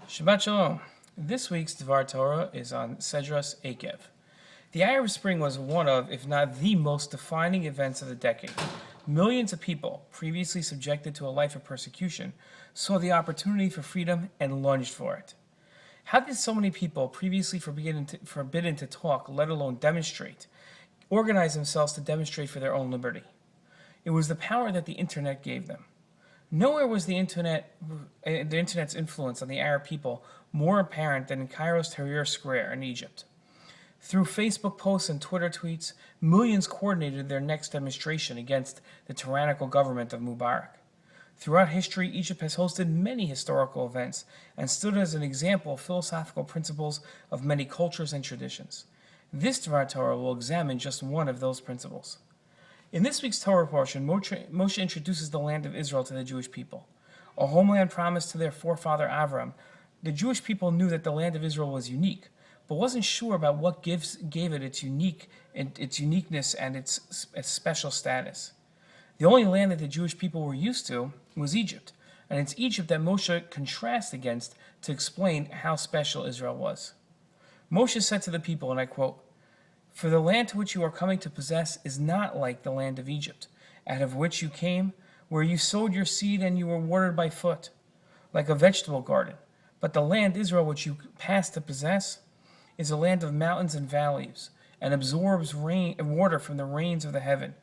Shabbat Shalom. This week's Dvar Torah is on Sedra Eikev. The Arab Spring was one of, if not the most defining events of the decade. Millions of people, previously subjected to a life of persecution, saw the opportunity for freedom and lunged for it. How did so many people, previously forbidden to talk, let alone demonstrate, organize themselves to demonstrate for their own liberty? It was the power that the internet gave them. Nowhere was the internet's influence on the Arab people more apparent than in Cairo's Tahrir Square in Egypt. Through Facebook posts and Twitter tweets, millions coordinated their next demonstration against the tyrannical government of Mubarak. Throughout history, Egypt has hosted many historical events and stood as an example of philosophical principles of many cultures and traditions. This Dvar Torah will examine just one of those principles. In this week's Torah portion, Moshe introduces the land of Israel to the Jewish people. A homeland promised to their forefather Avram, the Jewish people knew that the land of Israel was unique, but wasn't sure about what gave it its uniqueness and its special status. The only land that the Jewish people were used to was Egypt, and it's Egypt that Moshe contrasts against to explain how special Israel was. Moshe said to the people, and I quote, "For the land to which you are coming to possess is not like the land of Egypt, out of which you came, where you sowed your seed and you were watered by foot, like a vegetable garden. But the land, Israel, which you pass to possess, is a land of mountains and valleys, and absorbs water from the rains of the heaven.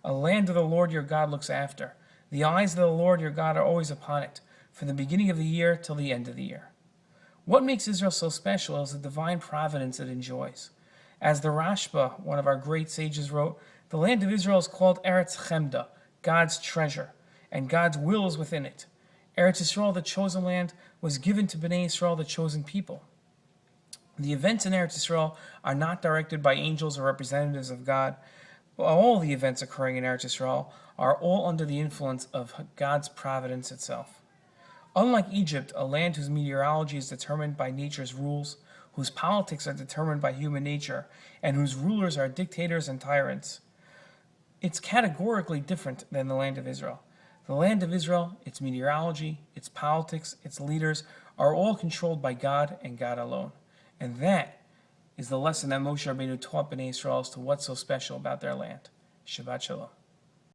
A land of the Lord your God looks after. The eyes of the Lord your God are always upon it, from the beginning of the year till the end of the year." What makes Israel so special is the divine providence it enjoys. As the Rashba, one of our great sages, wrote, the land of Israel is called Eretz Chemda, God's treasure, and God's will is within it. Eretz Yisrael, the chosen land, was given to Bnei Yisrael, the chosen people. The events in Eretz Yisrael are not directed by angels or representatives of God. All the events occurring in Eretz Yisrael are all under the influence of God's providence itself. Unlike Egypt, a land whose meteorology is determined by nature's rules, whose politics are determined by human nature, and whose rulers are dictators and tyrants, it's categorically different than the land of Israel. The land of Israel, its meteorology, its politics, its leaders, are all controlled by God and God alone. And that is the lesson that Moshe Rabbeinu taught Bnei Israel as to what's so special about their land. Shabbat Shalom.